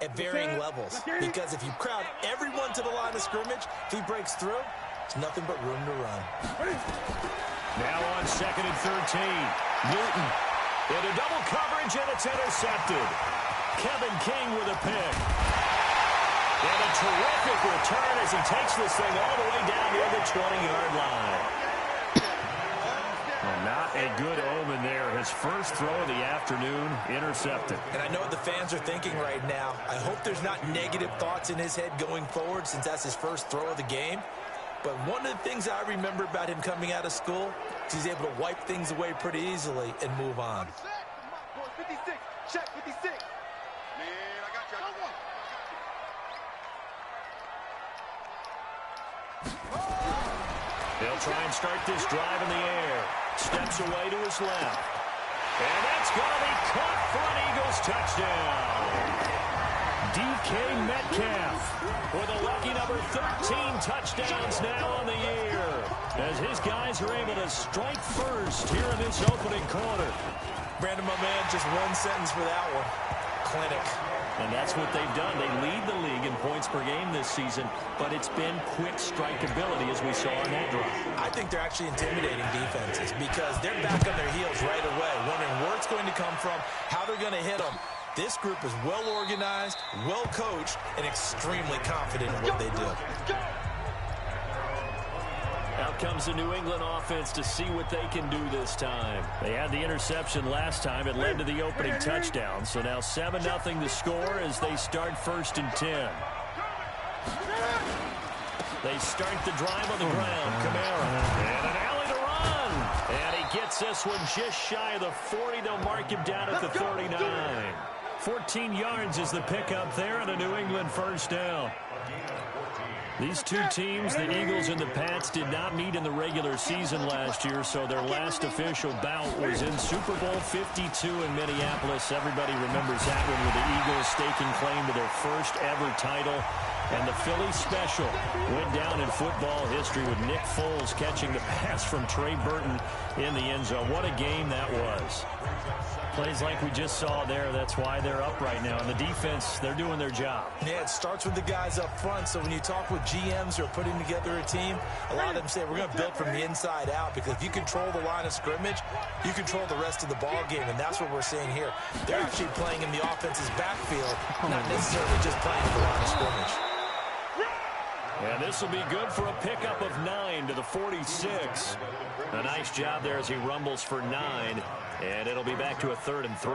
at varying levels. Because if you crowd everyone to the line of scrimmage, if he breaks through, there's nothing but room to run. Now on 2nd and 13. Newton into double coverage, and it's intercepted. Kevin King with a pick. And a terrific return as he takes this thing all the way down near the 20-yard line. Well, not a good omen there. His first throw of the afternoon intercepted. And I know what the fans are thinking right now. I hope there's not negative thoughts in his head going forward since that's his first throw of the game. But one of the things I remember about him coming out of school is he's able to wipe things away pretty easily and move on. 56, check 56. Man, I got you. They'll try and start this drive in the air. Steps away to his left. And that's going to be caught for an Eagles touchdown. DK Metcalf with a lucky number 13 touchdowns now on the year, as his guys are able to strike first here in this opening quarter. Brandon, my man, just one sentence for that one. Clinic. And that's what they've done. They lead the league in points per game this season, but it's been quick strikeability as we saw in that drive. I think they're actually intimidating defenses because they're back on their heels right away, wondering where it's going to come from, how they're going to hit them. This group is well organized, well coached, and extremely confident in what they do. Out comes the New England offense to see what they can do this time. They had the interception last time. It led to the opening touchdown. So now 7-0 the score as they start 1st and 10. They start the drive on the ground. Kamara. And an alley to run. And he gets this one just shy of the 40. They'll mark him down at the 39. 14 yards is the pickup there and a New England first down. These two teams, the Eagles and the Pats, did not meet in the regular season last year, so their last official bout was in Super Bowl 52 in Minneapolis. Everybody remembers that one with the Eagles staking claim to their first ever title. And the Philly special went down in football history with Nick Foles catching the pass from Trey Burton in the end zone. What a game that was. Plays like we just saw there. That's why they're up right now. And the defense, they're doing their job. Yeah, it starts with the guys up front. So when you talk with GMs who are putting together a team, a lot of them say we're going to build from the inside out, because if you control the line of scrimmage, you control the rest of the ball game. And that's what we're seeing here. They're actually playing in the offense's backfield, not necessarily just playing the line of scrimmage. And this will be good for a pickup of 9 to the 46. A nice job there as he rumbles for 9. And it'll be back to a 3rd and 3.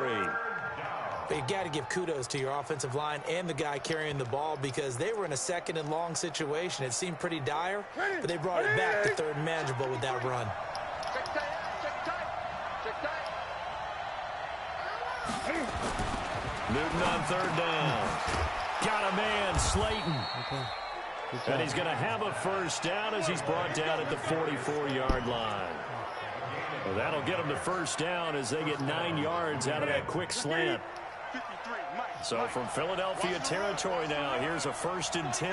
But you got to give kudos to your offensive line and the guy carrying the ball, because they were in a 2nd and long situation. It seemed pretty dire, but they brought it back to 3rd and manageable with that run. Newton on 3rd down. Got a man, Slayton. And he's going to have a first down as he's brought down at the 44-yard line. Well, that'll get them to first down as they get 9 yards out of that quick slant. So from Philadelphia territory now, here's a 1st and 10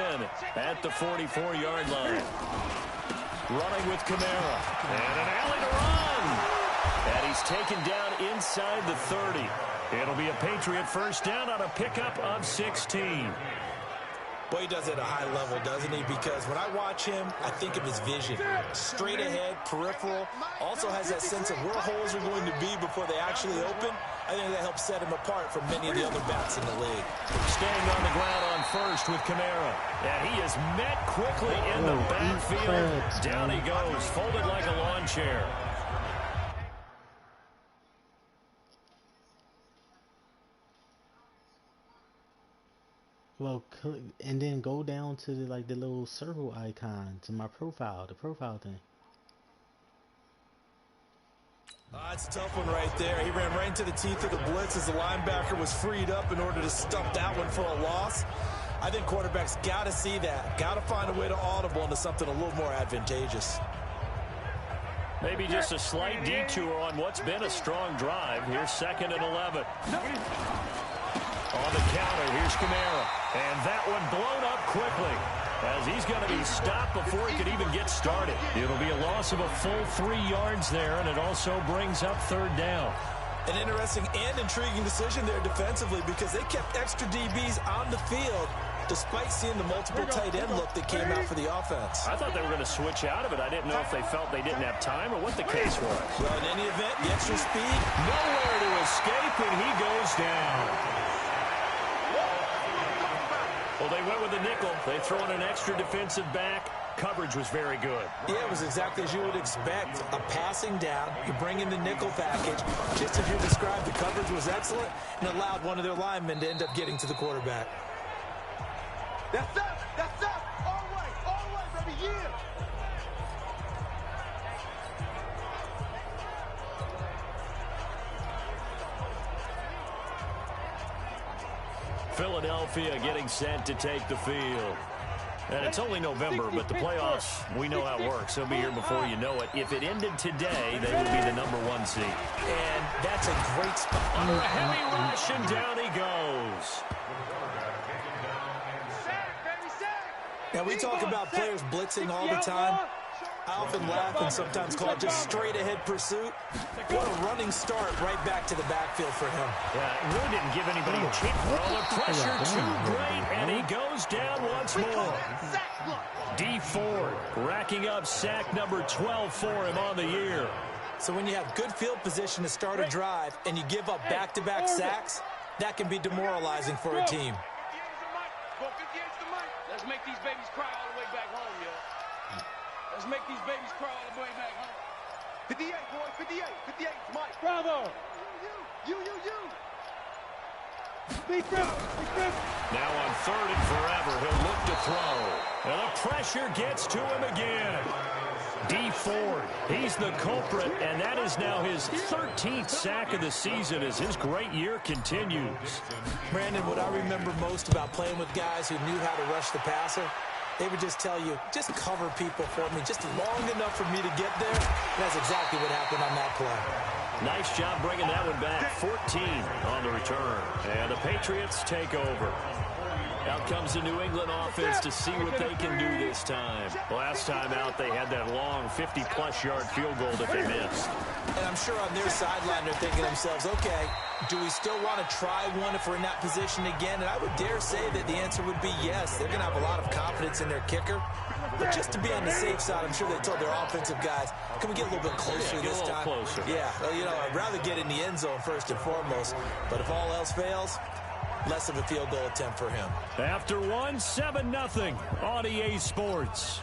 at the 44-yard line. Running with Kamara. And an alley to run. And he's taken down inside the 30. It'll be a Patriot first down on a pickup of 16. Boy, he does it at a high level, doesn't he? Because when I watch him, I think of his vision. Straight ahead, peripheral. Also has that sense of where holes are going to be before they actually open. I think that helps set him apart from many of the other backs in the league. Staying on the ground on 1st with Kamara. And he is met quickly in the backfield. Down he goes, folded like a lawn chair. Well, and then go down to the little circle icon to my profile, the profile thing. That's a tough one right there. He ran right into the teeth of the blitz as the linebacker was freed up in order to stump that one for a loss. I think quarterbacks got to see that. Got to find a way to audible into something a little more advantageous. Maybe just a slight detour on what's been a strong drive. Here's 2nd and 11. On the counter, here's Kamara. And that one blown up quickly as he's going to be stopped before he could even get started. It'll be a loss of a full 3 yards there, and it also brings up 3rd down. An interesting and intriguing decision there defensively because they kept extra DBs on the field despite seeing the multiple tight end look that came out for the offense. I thought they were going to switch out of it. I didn't know if they felt they didn't have time or what the case was. Well, in any event, the extra speed. Nowhere to escape, and he goes down. Well, they went with the nickel. They throw in an extra defensive back. Coverage was very good. Yeah, it was exactly as you would expect. A passing down. You bring in the nickel package. Just as you described, the coverage was excellent and allowed one of their linemen to end up getting to the quarterback. That's up. That's up. All right, baby. Yeah. Philadelphia getting set to take the field. And it's only November, but the playoffs, we know how it works. They'll be here before you know it. If it ended today, they would be the #1 seed. And that's a great spot. Under a heavy rush, and down he goes. Now, we talk about players blitzing all the time. I often laugh and sometimes call it just straight-ahead pursuit. What a running start right back to the backfield for him. Yeah, it really didn't give anybody a chance. Well, the pressure too great, and he goes down once more. D Ford racking up sack number 12 for him on the year. So when you have good field position to start a drive and you give up back-to-back sacks, that can be demoralizing for a team. Let's make these babies cry all the way back home, yo. Let's make these babies cry all the way back home. 58, boy, 58, 58, Mike. Bravo! You. Now on 3rd and forever, he'll look to throw. And the pressure gets to him again. D Ford, he's the culprit, and that is now his 13th sack of the season as his great year continues. Brandon, what I remember most about playing with guys who knew how to rush the passer, they would just tell you, just cover people for me, just long enough for me to get there. And that's exactly what happened on that play. Nice job bringing that one back. 14 on the return. And the Patriots take over. Out comes the New England offense to see what they can do this time. Last time out, they had that long 50-plus yard field goal that they missed. And I'm sure on their sideline, they're thinking to themselves, okay, do we still want to try one if we're in that position again? And I would dare say that the answer would be yes. They're going to have a lot of confidence in their kicker. But just to be on the safe side, I'm sure they told their offensive guys, can we get a little bit closer this time? Closer. Yeah, well, you know, I'd rather get in the end zone first and foremost. But if all else fails, less of a field goal attempt for him. After one, 7-0 on EA Sports.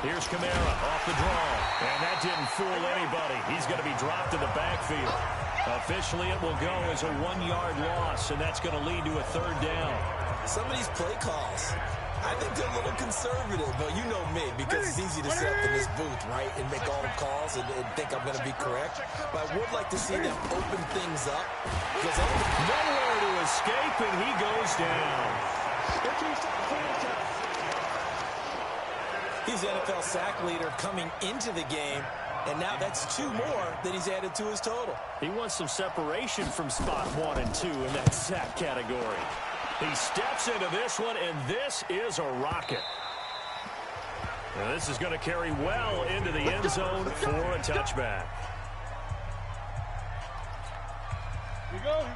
Here's Kamara off the draw, and that didn't fool anybody. He's going to be dropped in the backfield. Officially, it will go as a 1-yard loss, and that's going to lead to a 3rd down. Some of these play calls, I think they're a little conservative. But you know me, because it's easy to sit up in this booth, right, and make all the calls and think I'm going to be correct. But I would like to see them open things up. Because nowhere to escape, and he goes down. He's NFL sack leader coming into the game. And now that's 2 more that he's added to his total. He wants some separation from spot 1 and 2 in that sack category. He steps into this one, and this is a rocket. Now this is going to carry well into the end zone for a touchback.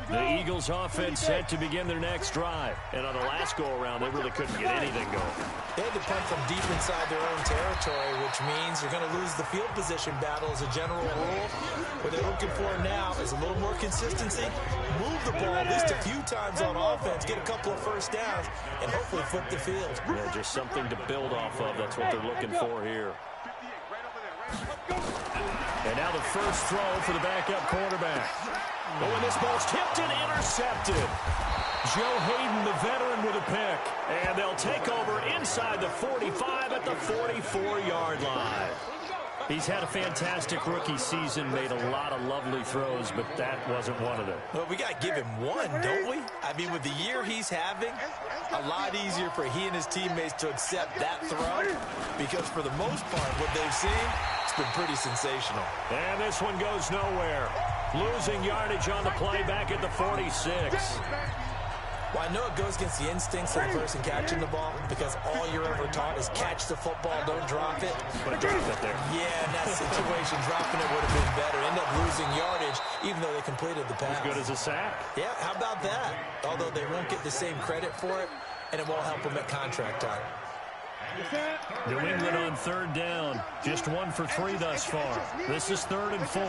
The Eagles offense set to begin their next drive. And on the last go-around, they really couldn't get anything going. They had to punt from deep inside their own territory, which means you're going to lose the field position battle as a general rule. What they're looking for now is a little more consistency, move the ball at least a few times on offense, get a couple of first downs, and hopefully flip the field. Yeah, just something to build off of. That's what they're looking for here. And now the first throw for the backup quarterback. Oh, and this ball's tipped and intercepted. Joe Hayden, the veteran, with a pick. And they'll take over inside the 45 at the 44-yard line. He's had a fantastic rookie season, made a lot of lovely throws, but that wasn't one of them. Well, we got to give him one, don't we? I mean, with the year he's having, a lot easier for he and his teammates to accept that throw, because for the most part, what they've seen, it's been pretty sensational. And this one goes nowhere. Losing yardage on the play back at the 46. Well, I know it goes against the instincts of the person catching the ball because all you're ever taught is catch the football, don't drop it. But drop it there. Yeah, in that situation, dropping it would have been better. End up losing yardage, even though they completed the pass. As good as a sack. Yeah, how about that? Although they won't get the same credit for it, and it won't help them at contract time. New England on 3rd down. Just 1 for 3 thus far. This is 3rd and 4.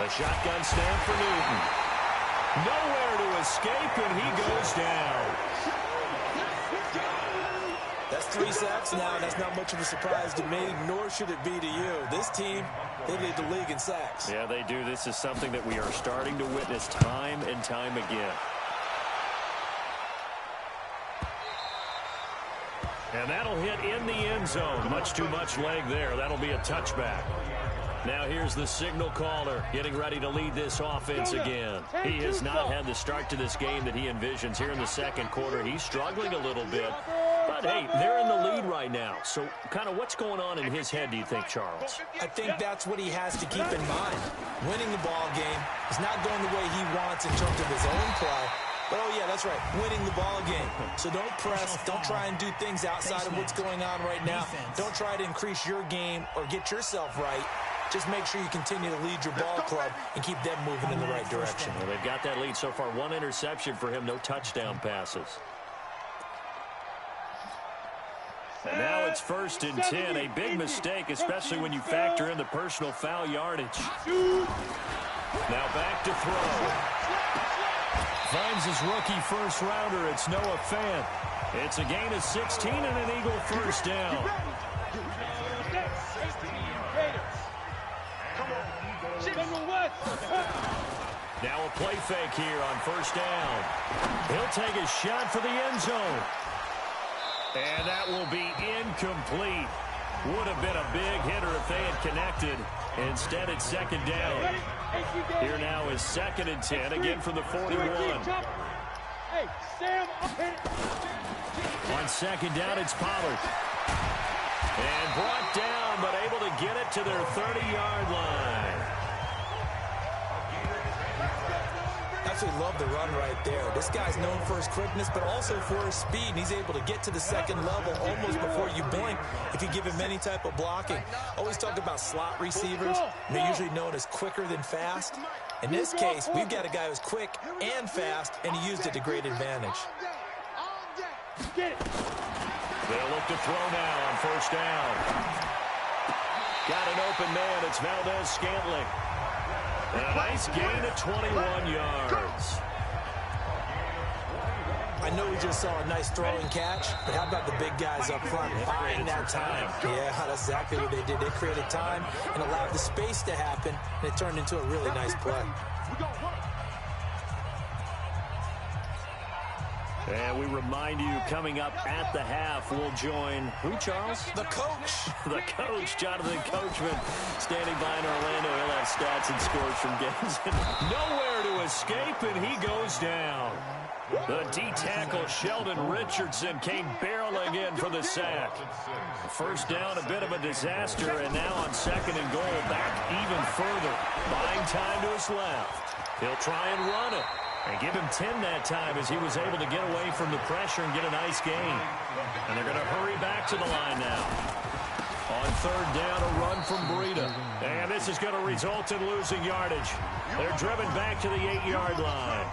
A shotgun snap for Newton. Nowhere to escape, and he goes down. That's 3 sacks now, and that's not much of a surprise to me, nor should it be to you. This team, they lead the league in sacks. Yeah, they do. This is something that we are starting to witness time and time again. And that'll hit in the end zone. Much too much leg there. That'll be a touchback. Now here's the signal caller getting ready to lead this offense again. He has not had the start to this game that he envisions here in the 2nd quarter. He's struggling a little bit. But, hey, they're in the lead right now. So kind of what's going on in his head, do you think, Charles? I think that's what he has to keep in mind. Winning the ball game is not going the way he wants in terms of his own play. But, oh, yeah, that's right, winning the ball game. So don't press. Don't try and do things outside of what's going on right now. Don't try to increase your game or get yourself right. Just make sure you continue to lead your ball club and keep them moving in the right direction. Well, they've got that lead so far. 1 interception for him, no touchdown passes. And now it's 1st and 10. A big mistake, especially when you factor in the personal foul yardage. Now back to throw. Finds his rookie first-rounder. It's Noah Fant. It's a gain of 16 and an Eagle first down. Now a play fake here on 1st down. He'll take a shot for the end zone. And that will be incomplete. Would have been a big hitter if they had connected. Instead, it's 2nd down. Here now is 2nd and 10, again from the 41. On 2nd down, it's Pollard. And brought down, but able to get it to their 30-yard line. Absolutely love the run right there. This guy's known for his quickness, but also for his speed. And he's able to get to the 2nd level almost before you blink if you give him any type of blocking. Always talk about slot receivers. They're usually known as quicker than fast. In this case, we've got a guy who's quick and fast, and he used it to great advantage. They'll look to throw now on 1st down. Got an open man. It's Valdez-Scantling. And a nice gain of 21 yards. I know we just saw a nice throwing catch, but how about the big guys up front buying that time? Yeah, that's exactly what they did. They created time and allowed the space to happen, and it turned into a really nice play. And we remind you, coming up at the half, we'll join who, Charles? The coach. The coach, Jonathan Coachman, standing by in Orlando. He'll have stats and scores from games. Nowhere to escape, and he goes down. The D-tackle, Sheldon Richardson, came barreling in for the sack. 1st down, a bit of a disaster, and now on 2nd and goal, back even further. Buying time to his left. He'll try and run it. And give him 10 that time as he was able to get away from the pressure and get a nice gain. And they're going to hurry back to the line now. On 3rd down, a run from Breida. And this is going to result in losing yardage. They're driven back to the 8-yard line.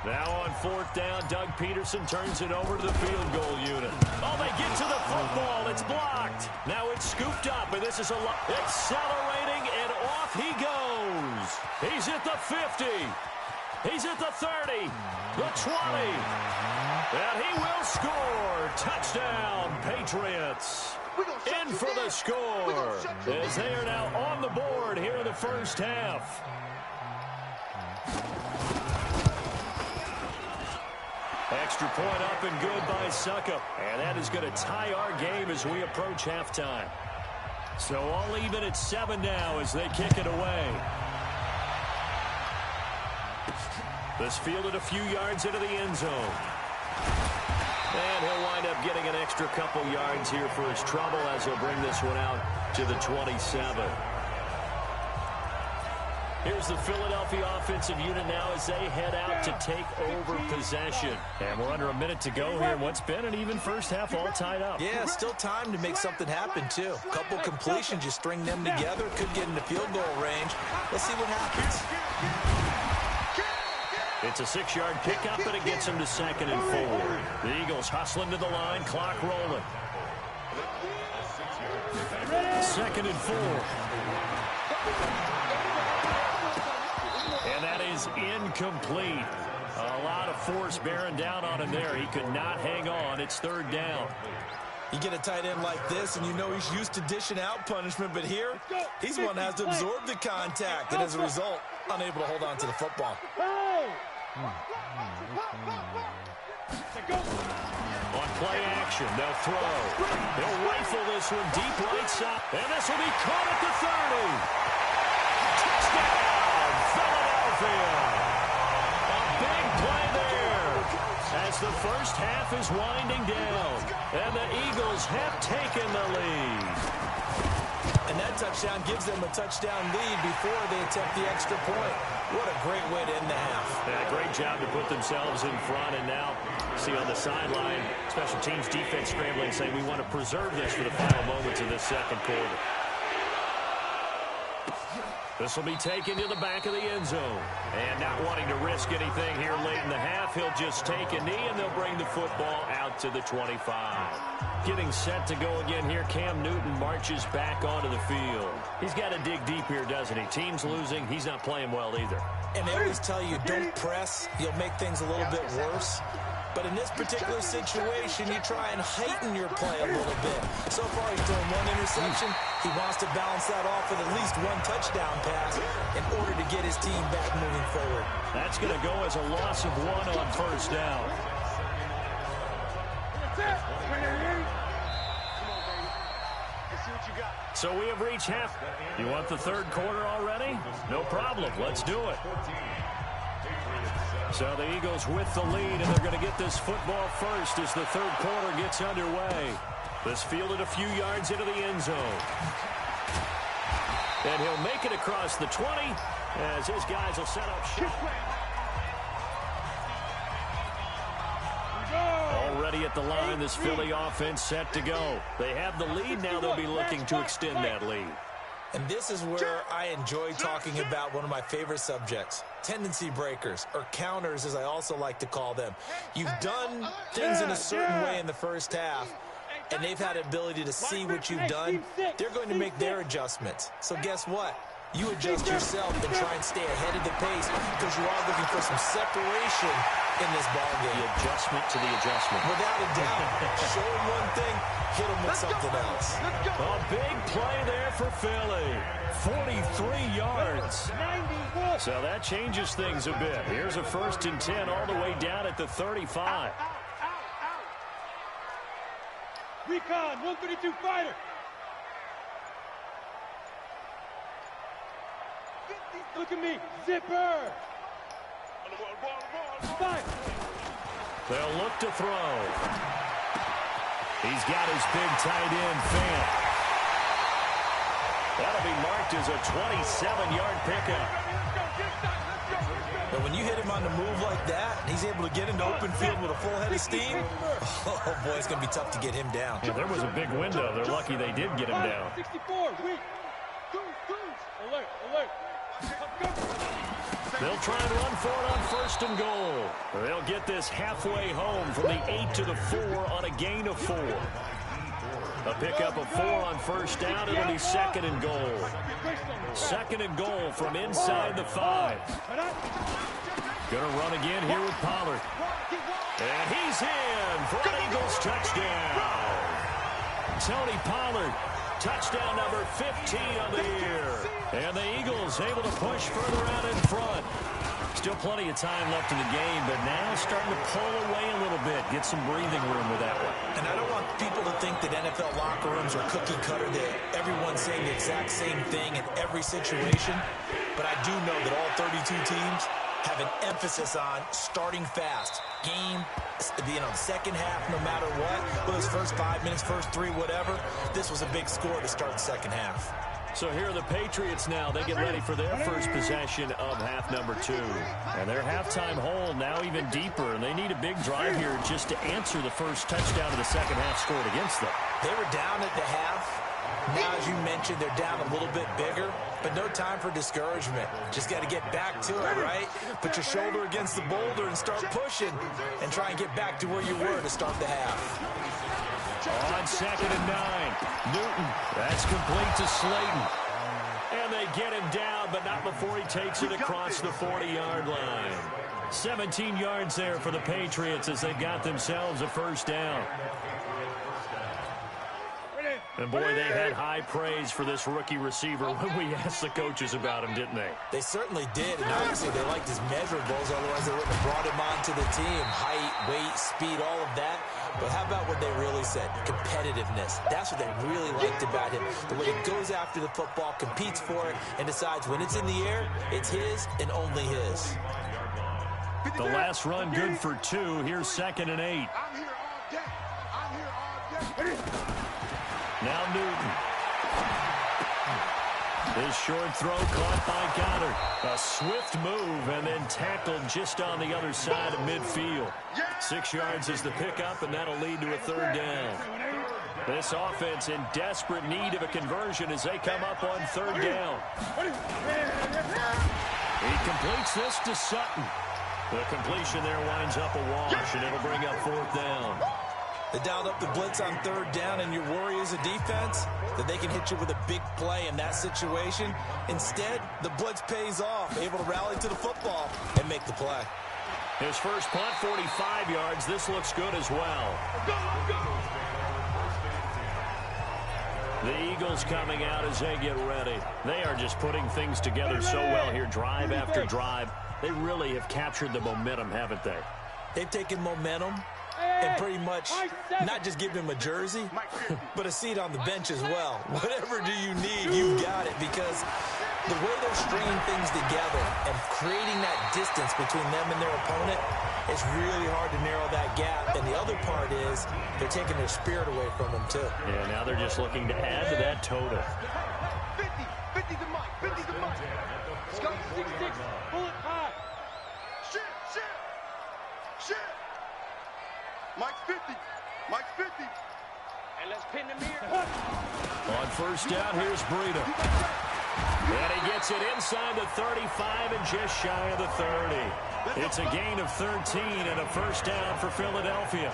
Now on 4th down, Doug Peterson turns it over to the field goal unit. Oh, they get to the football. It's blocked. Now it's scooped up, and this is accelerating, and off he goes. He's at the 50. He's at the 30, the 20. And he will score. Touchdown, Patriots. In for the score, as they are now on the board here in the 1st half. Extra point up and good by Succop. And that is going to tie our game as we approach halftime. So all even at 7 now as they kick it away. This fielded a few yards into the end zone. And he'll wind up getting an extra couple yards here for his trouble as he'll bring this one out to the 27. Here's the Philadelphia offensive unit now as they head out to take over possession. And we're under a minute to go here in what's been an even first half, all tied up. Yeah, still time to make something happen, too. A couple completions, you string them together, could get into field goal range. Let's see what happens. It's a 6-yard pickup, and it gets them to 2nd and 4. The Eagles hustling to the line, clock rolling. 2nd and 4. And that is incomplete. A lot of force bearing down on him there. He could not hang on. It's 3rd down. You get a tight end like this, and you know he's used to dishing out punishment, but here, he's one that has to absorb the contact, and as a result, unable to hold on to the football. On play action, they'll throw. They'll rifle this one deep right side, and this will be caught at the 30. Touchdown, Philadelphia. A big play there as the first half is winding down, and the Eagles have taken the lead. And that touchdown gives them a touchdown lead before they attempt the extra point. What a great way to end the half. Yeah, great job to put themselves in front, and now see on the sideline, special teams defense scrambling, saying we want to preserve this for the final moments of this second quarter. This will be taken to the back of the end zone. And not wanting to risk anything here late in the half, he'll just take a knee, and they'll bring the football out to the 25. Getting set to go again here, Cam Newton marches back onto the field. He's got to dig deep here, doesn't he? Team's losing. He's not playing well either. And they always tell you, don't press. You'll make things a little bit worse. But in this particular situation, you try and heighten your play a little bit. So far, he's thrown 1 interception. He wants to balance that off with at least 1 touchdown pass in order to get his team back moving forward. That's going to go as a loss of 1 on first down. So we have reached half. You want the third quarter already? No problem. Let's do it. So the Eagles with the lead, and they're going to get this football first as the third quarter gets underway. This fielded a few yards into the end zone. And he'll make it across the 20 as his guys will set up shop. Already at the line, this Philly offense set to go. They have the lead. Now they'll be looking to extend that lead. And this is where I enjoy talking about one of my favorite subjects, tendency breakers, or counters as I also like to call them. You've done things in a certain way in the first half, and they've had the ability to see what you've done. They're going to make their adjustments. So guess what? You adjust yourself and try and stay ahead of the pace because you are looking for some separation in this ballgame. The adjustment to the adjustment. Without a doubt. Show them one thing, hit them with something else. A big play there for Philly. 43 yards. So that changes things a bit. Here's a 1st and 10 all the way down at the 35. Recon, 132 fighter. Look at me, zipper. Five. They'll look to throw. He's got his big tight end, Fant. That'll be marked as a 27-yard pickup. But when you hit him on the move like that, he's able to get into open field with a full head of steam. Oh, boy, it's going to be tough to get him down. Yeah, there was a big window. They're lucky they did get him down. 64, weak. Alert, alert. They'll try and run for it on 1st and goal. They'll get this halfway home from the 8 to the 4 on a gain of 4. A pickup of 4 on 1st down. It'll be 2nd and goal. 2nd and goal from inside the 5. Gonna run again here with Pollard. And he's in for an Eagles touchdown. Tony Pollard, touchdown number 15 on the year. And the Eagles able to push further out in front. Still plenty of time left in the game, but now starting to pull away a little bit. Get some breathing room with that one. And I don't want people to think that NFL locker rooms are cookie cutter, that everyone's saying the exact same thing in every situation. But I do know that all 32 teams have an emphasis on starting fast. Game, second half, no matter what. Those first 5 minutes, first 3, whatever. This was a big score to start the second half. So here are the Patriots now. They get ready for their first possession of half number 2. And their halftime hole now even deeper. And they need a big drive here just to answer the first touchdown of the second half scored against them. They were down at the half. Now, as you mentioned, they're down a little bit bigger, but no time for discouragement. Just got to get back to it, right? Put your shoulder against the boulder and start pushing and try and get back to where you were to start the half. On 2nd and 9, Newton, that's complete to Slayton. And they get him down, but not before he takes it across the 40-yard line. 17 yards there for the Patriots as they got themselves a first down. And boy, they had high praise for this rookie receiver when we asked the coaches about him, didn't they? They certainly did, and obviously they liked his measurables, otherwise they wouldn't have brought him onto the team. Height, weight, speed, all of that. But how about what they really said? Competitiveness. That's what they really liked about him. The way he goes after the football, competes for it, and decides when it's in the air, it's his and only his. The last run good for 2. Here's 2nd and 8. I'm here all day. I'm here all day. Now Newton. His short throw caught by Goddard. A swift move and then tackled just on the other side of midfield. 6 yards is the pickup, and that'll lead to a third down. This offense in desperate need of a conversion as they come up on third down. He completes this to Sutton. The completion there winds up a wash, and it'll bring up 4th down. They dialed up the blitz on third down, and your worry as a defense that they can hit you with a big play in that situation. Instead, the blitz pays off, able to rally to the football and make the play. His first punt, 45 yards. This looks good as well. The Eagles coming out as they get ready. They are just putting things together so well here, drive after drive. They really have captured the momentum, haven't they? They've taken momentum and pretty much not just give him a jersey, but a seat on the bench as well. Whatever do you need, you've got it, because the way they're stringing things together and creating that distance between them and their opponent, it's really hard to narrow that gap. And the other part is they're taking their spirit away from them, too. Yeah, now they're just looking to add to that total. 50 to Mike. 50 to Mike. Let's go. 6-6. Bullet high. Shit. Mike's 50. Mike's 50. And let's pin them here. On first down, here's Breida. And he gets it inside the 35 and just shy of the 30. It's a gain of 13 and a first down for Philadelphia.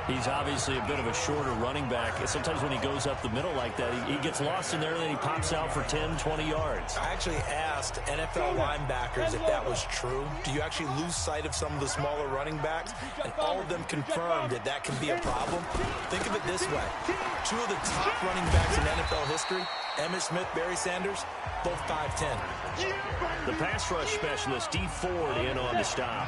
He's obviously a bit of a shorter running back. And sometimes when he goes up the middle like that, he gets lost in there and then he pops out for 10, 20 yards. I actually asked NFL linebackers if that was true. Do you actually lose sight of some of the smaller running backs? And all of them confirmed that that can be a problem. Think of it this way. 2 of the top running backs in NFL history, Emmitt Smith, Barry Sanders, both 5'10". The pass rush specialist, D. Ford, in on the stop.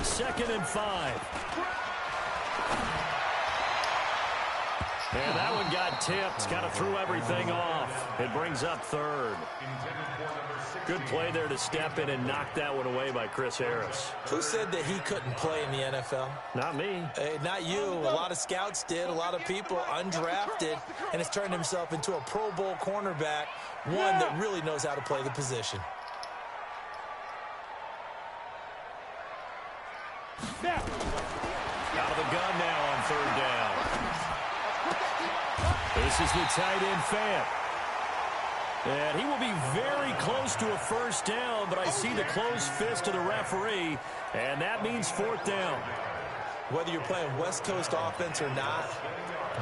Second and 5. And that one got tipped. Kind of threw everything off. It brings up third. Good play there to step in and knock that one away by Chris Harris. Who said that he couldn't play in the NFL? Not me. Not you. A lot of scouts did. A lot of people undrafted, and has turned himself into a Pro Bowl cornerback, one that really knows how to play the position. Out of the gun now on third down. This is the tight end Fant. And he will be very close to a first down, but I see the closed fist of the referee, and that means 4th down. Whether you're playing West Coast offense or not,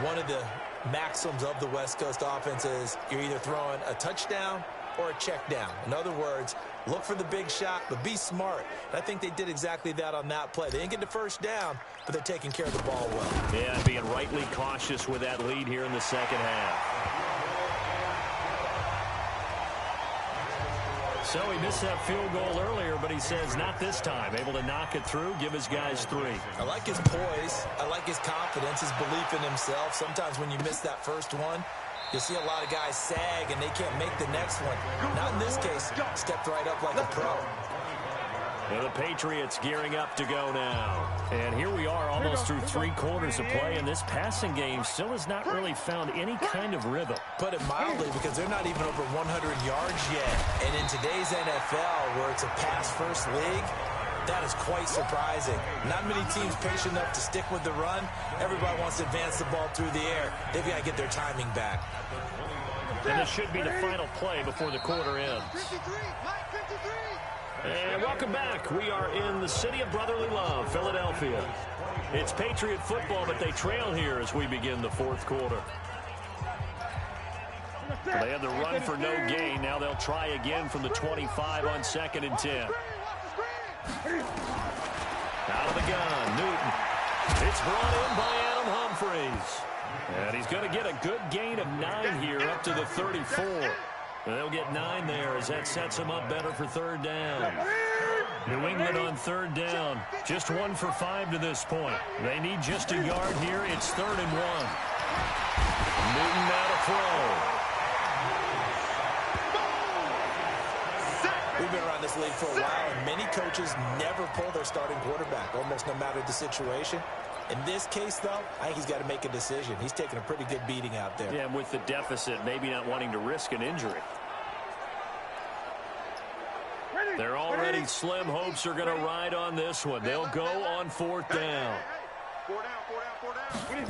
one of the maxims of the West Coast offense is you're either throwing a touchdown or a check down. In other words, look for the big shot, but be smart. And I think they did exactly that on that play. They didn't get the first down, but they're taking care of the ball well. Yeah, being rightly cautious with that lead here in the second half. So he missed that field goal earlier, but he says not this time. Able to knock it through, give his guys 3. I like his poise. I like his confidence, his belief in himself. Sometimes when you miss that first one, you'll see a lot of guys sag and they can't make the next one. Not in this case. Stepped right up like a pro. And the Patriots gearing up to go now. And here we are almost through 3 quarters of play, and this passing game still has not really found any kind of rhythm. Put it mildly, because they're not even over 100 yards yet. And in today's NFL, where it's a pass-first league, that is quite surprising. Not many teams patient enough to stick with the run. Everybody wants to advance the ball through the air. They've got to get their timing back. And this should be the final play before the quarter ends. 53, Mike, 53. And welcome back. We are in the city of brotherly love, Philadelphia. It's Patriot football, but they trail here as we begin the 4th quarter. Well, they had the run for no gain. Now they'll try again from the 25 on 2nd and 10. Out of the gun, Newton. It's brought in by Adam Humphries. And he's going to get a good gain of 9 here up to the 34. They'll get 9 there as that sets them up better for 3rd down. New England on 3rd down. Just 1 for 5 to this point. They need just a yard here. It's 3rd and 1. Newton now to throw. We've been around this league for a while, and many coaches never pull their starting quarterback, almost no matter the situation. In this case, though, I think he's got to make a decision. He's taking a pretty good beating out there. Yeah, and with the deficit, maybe not wanting to risk an injury. They're already slim hopes are going to ride on this one. They'll go on 4th down. 4 down.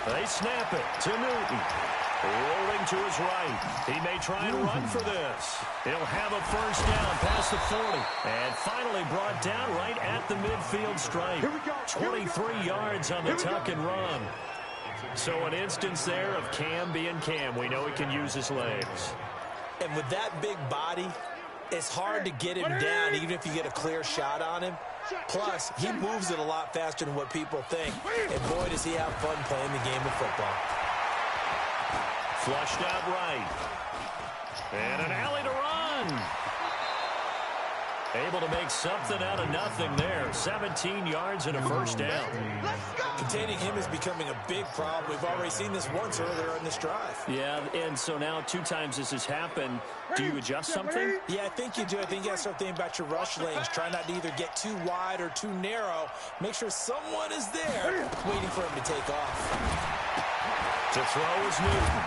They snap it to Newton. Rolling to his right. He may try and run for this. He'll have a 1st down past the 40. And finally brought down right at the midfield stripe. 23 yards on the tuck and run. So an instance there of Cam being Cam. We know he can use his legs. And with that big body, it's hard to get him down even if you get a clear shot on him. Plus, he moves it a lot faster than what people think. And boy, does he have fun playing the game of football. Flushed out right. And an alley to run. Able to make something out of nothing there. 17 yards and a 1st down. Containing him is becoming a big problem. We've already seen this once earlier in this drive. Yeah, and so now 2 times this has happened. Do you adjust something? Yeah, I think you do. I think you got to start thinking about your rush lanes. Try not to either get too wide or too narrow. Make sure someone is there waiting for him to take off. To throw is Newton.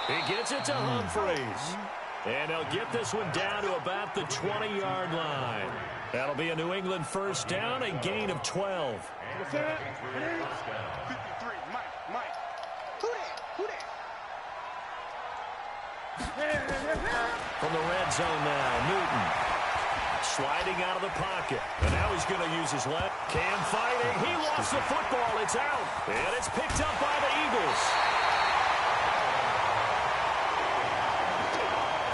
He gets it to Humphries. And they'll get this one down to about the 20-yard line. That'll be a New England 1st down, a gain of 12. 53, Mike. Who that? From the red zone now, Newton. Sliding out of the pocket. And now he's going to use his left. Cam fighting. He lost the football. It's out. And it's picked up by the Eagles.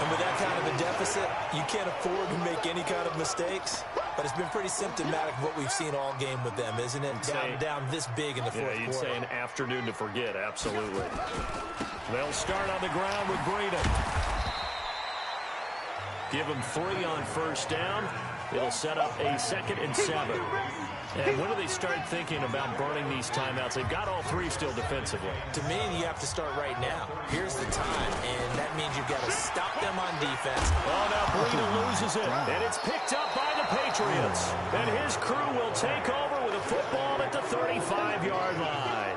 And with that kind of a deficit, you can't afford to make any kind of mistakes. But it's been pretty symptomatic of what we've seen all game with them, isn't it? Down this big in the 4th quarter. You'd say an afternoon to forget, absolutely. They'll start on the ground with Breida. Give him 3 on 1st down. It'll set up a 2nd and 7. And when do they start thinking about burning these timeouts? They've got all 3 still defensively. To me, you have to start right now. Here's the time, and that means you've got to stop them on defense. Oh, now Breida loses it, and it's picked up by the Patriots. And his crew will take over with a football at the 35-yard line.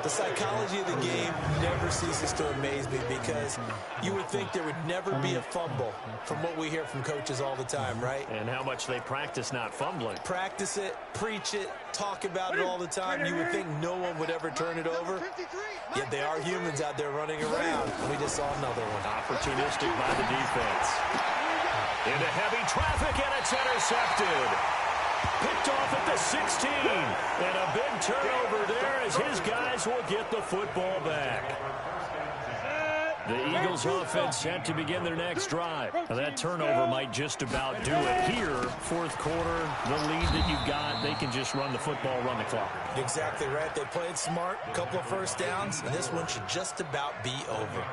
The psychology of the game never ceases to amaze me because you would think there would never be a fumble from what we hear from coaches all the time, right? And how much they practice not fumbling. Practice it, preach it, talk about it all the time. You would think no one would ever turn it over. Yet they are humans out there running around. We just saw another one. Opportunistic by the defense. Into heavy traffic, and it's intercepted. Picked off at the 16. And a big turnover there as his guys will get the football back. The Eagles offense set to begin their next drive. Now that turnover might just about do it here. 4th quarter, the lead that you've got, they can just run the football, run the clock. Exactly right. They played smart, a couple of 1st downs, and this one should just about be over.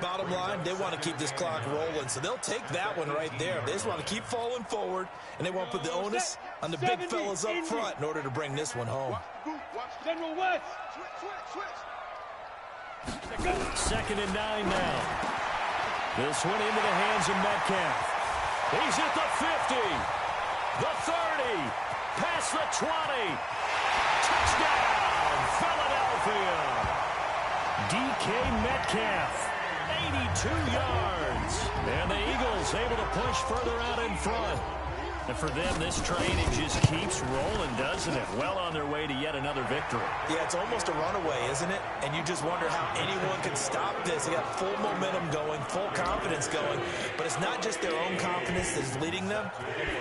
Bottom line, they want to keep this clock rolling, so they'll take that one right there. They just want to keep falling forward, and they want to put the onus on the big fellas up front in order to bring this one home. General West. Second and 9 now. This one into the hands of Metcalf. He's at the 50, the 30, past the 20. Touchdown, Philadelphia. DK Metcalf, 82 yards. And the Eagles able to push further out in front. And for them, this train, it just keeps rolling, doesn't it? Well on their way to yet another victory. Yeah, it's almost a runaway, isn't it? And you just wonder how anyone can stop this. They got full momentum going, full confidence going. But it's not just their own confidence that is leading them.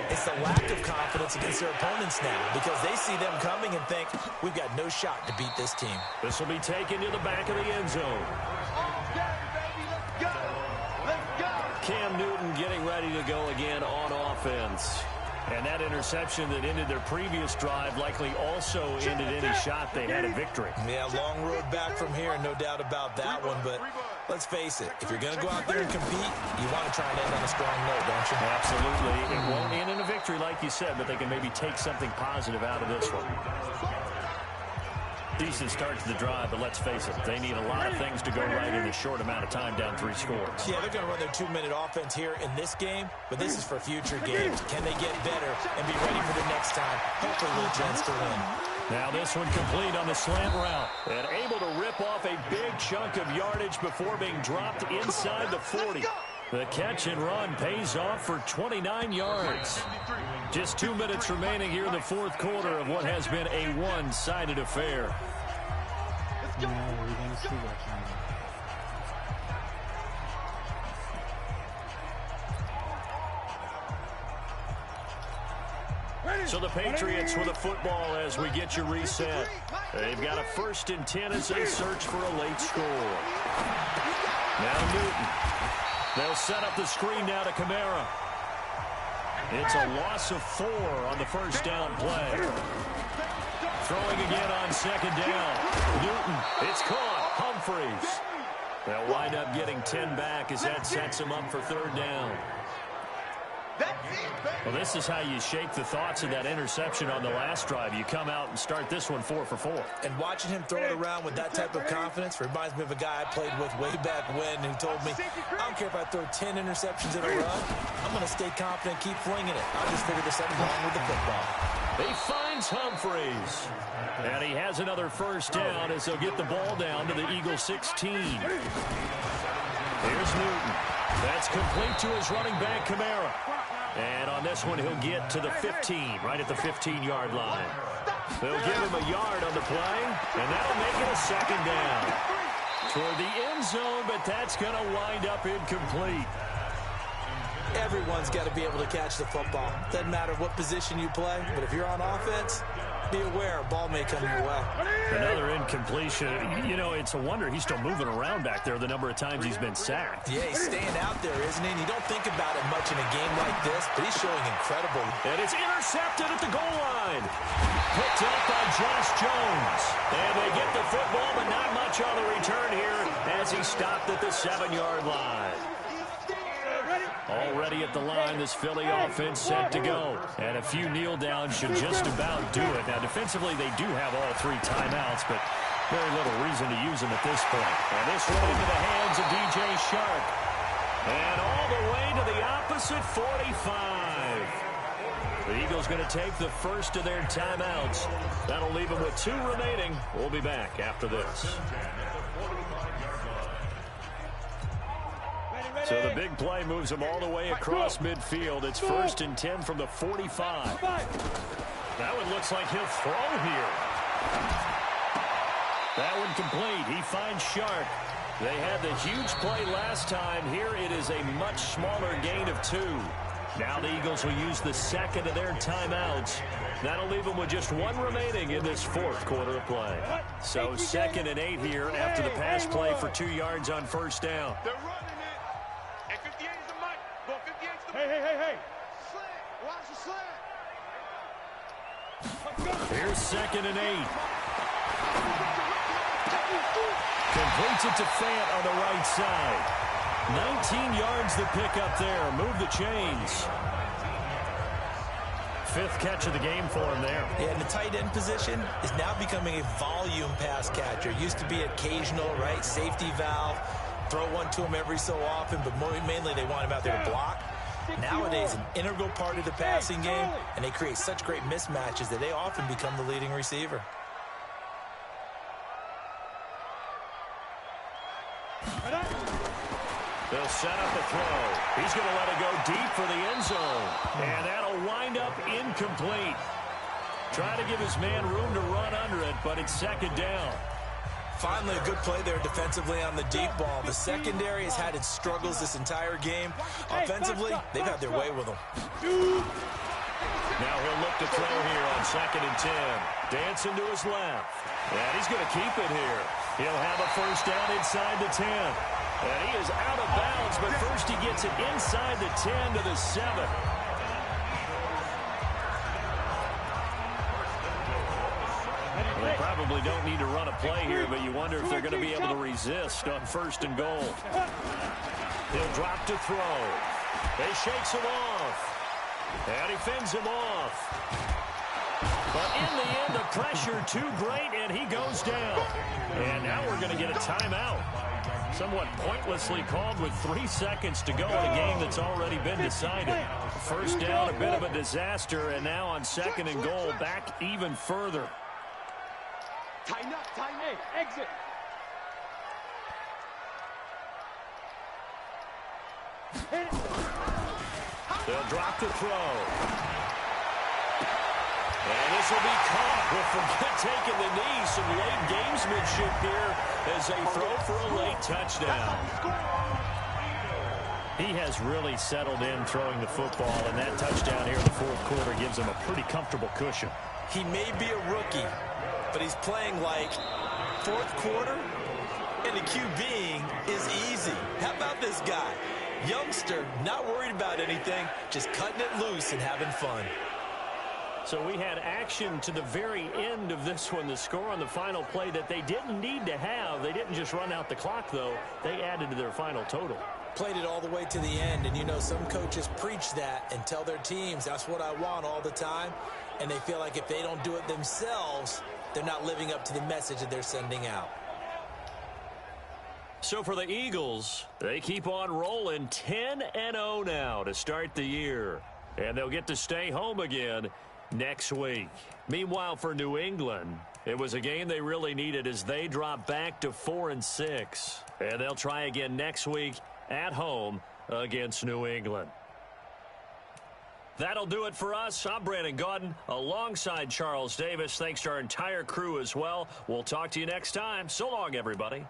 It's the lack of confidence against their opponents now, because they see them coming and think, we've got no shot to beat this team. This will be taken to the back of the end zone. Cam Newton getting ready to go again on offense. And that interception that ended their previous drive likely also ended any shot they had at victory. Yeah, long road back from here, no doubt about that one. But let's face it, if you're going to go out there and compete, you want to try and end on a strong note, don't you? Absolutely. It won't end in a victory like you said, but they can maybe take something positive out of this one. Decent start to the drive, but let's face it, they need a lot of things to go right in a short amount of time, down 3 scores. Yeah, they're going to run their 2-minute offense here in this game, but this is for future games. Can they get better and be ready for the next time? Hopefully a little chance to win. Now this one complete on the slant route and able to rip off a big chunk of yardage before being dropped inside the 40. The catch and run pays off for 29 yards. Just 2 minutes remaining here in the fourth quarter of what has been a one-sided affair. No, we're going to see that time. So the Patriots with the football as we get you reset. They've got a 1st and 10 as they search for a late score. Now Newton. They'll set up the screen now to Kamara. It's a loss of 4 on the first down play. Throwing again on 2nd down. Newton, it's caught. Humphreys. They'll wind up getting 10 back as that sets them up for 3rd down. Well, this is how you shake the thoughts of that interception on the last drive. You come out and start this one 4 for 4. And watching him throw it around with that type of confidence reminds me of a guy I played with way back when who told me, I don't care if I throw 10 interceptions in a run, I'm going to stay confident, keep flinging it. I just figured there's something wrong with the football. He finds Humphreys. And he has another 1st down as they'll get the ball down to the Eagles 16. Here's Newton. That's complete to his running back, Kamara. And on this one, he'll get to the 15, right at the 15-yard line. They'll give him a yard on the play, and that'll make it a 2nd down. Toward the end zone, but that's going to wind up incomplete. Everyone's got to be able to catch the football. Doesn't matter what position you play, but if you're on offense, be aware a ball may come your way. Another incompletion. You know, it's a wonder he's still moving around back there the number of times he's been sacked. Yeah, he's staying out there, isn't he? And you don't think about it much in a game like this, but he's showing incredible. And it's intercepted at the goal line. Picked up by Josh Jones. And they get the football, but not much on the return here as he stopped at the 7-yard line. Already at the line, this Philly offense set to go. And a few kneel downs should just about do it. Now, defensively, they do have all 3 timeouts, but very little reason to use them at this point. And this one into the hands of DJ Shark. And all the way to the opposite 45. The Eagles going to take the first of their timeouts. That'll leave them with 2 remaining. We'll be back after this. So the big play moves them all the way across midfield. It's 1st and 10 from the 45. That one looks like he'll throw here. That one complete. He finds Shark. They had the huge play last time. Here it is a much smaller gain of 2. Now the Eagles will use the 2nd of their timeouts. That'll leave them with just 1 remaining in this 4th quarter of play. So 2nd and 8 here after the pass play for 2 yards on 1st down. Hey. Here's 2nd and 8. Completes it to Fant on the right side. 19 yards the pick up there. Move the chains. 5th catch of the game for him there. Yeah, and the tight end position is now becoming a volume pass catcher. Used to be occasional, right? Safety valve. Throw one to him every so often, but mainly they want him out there to block. Nowadays, an integral part of the passing game, and they create such great mismatches that they often become the leading receiver. They'll set up the throw. He's going to let it go deep for the end zone. And that'll wind up incomplete. Try to give his man room to run under it, but it's 2nd down. Finally, a good play there defensively on the deep ball. The secondary has had its struggles this entire game. Offensively, they've had their way with them. Now he'll look to throw here on 2nd and 10. Dancing to his left. And he's going to keep it here. He'll have a first down inside the 10. And he is out of bounds, but first he gets it inside the 10 to the 7. They probably don't need to run a play here, but you wonder if they're going to be able to resist on 1st and goal. He'll drop to throw. They shakes him off. And he fends him off. But in the end, the pressure too great, and he goes down. And now we're going to get a timeout. Somewhat pointlessly called with 3 seconds to go in a game that's already been decided. First down, a bit of a disaster, and now on 2nd and goal, back even further. Tighten up, tighten up. Hey, exit. They'll drop the throw. And this will be caught. We'll forget taking the knee. Some late gamesmanship here as they throw for a late touchdown. He has really settled in throwing the football, and that touchdown here in the 4th quarter gives him a pretty comfortable cushion. He may be a rookie, but he's playing like 4th quarter, and the QBing is easy. How about this guy? Youngster, not worried about anything, just cutting it loose and having fun. So we had action to the very end of this one. The score on the final play that they didn't need to have. They didn't just run out the clock, though. They added to their final total. Played it all the way to the end, and you know some coaches preach that and tell their teams, that's what I want all the time, and they feel like if they don't do it themselves, they're not living up to the message that they're sending out. So for the Eagles, they keep on rolling 10-0 now to start the year. And they'll get to stay home again next week. Meanwhile, for New England, it was a game they really needed as they drop back to 4-6. And they'll try again next week at home against New England. That'll do it for us. I'm Brandon Gaudin alongside Charles Davis. Thanks to our entire crew as well. We'll talk to you next time. So long, everybody.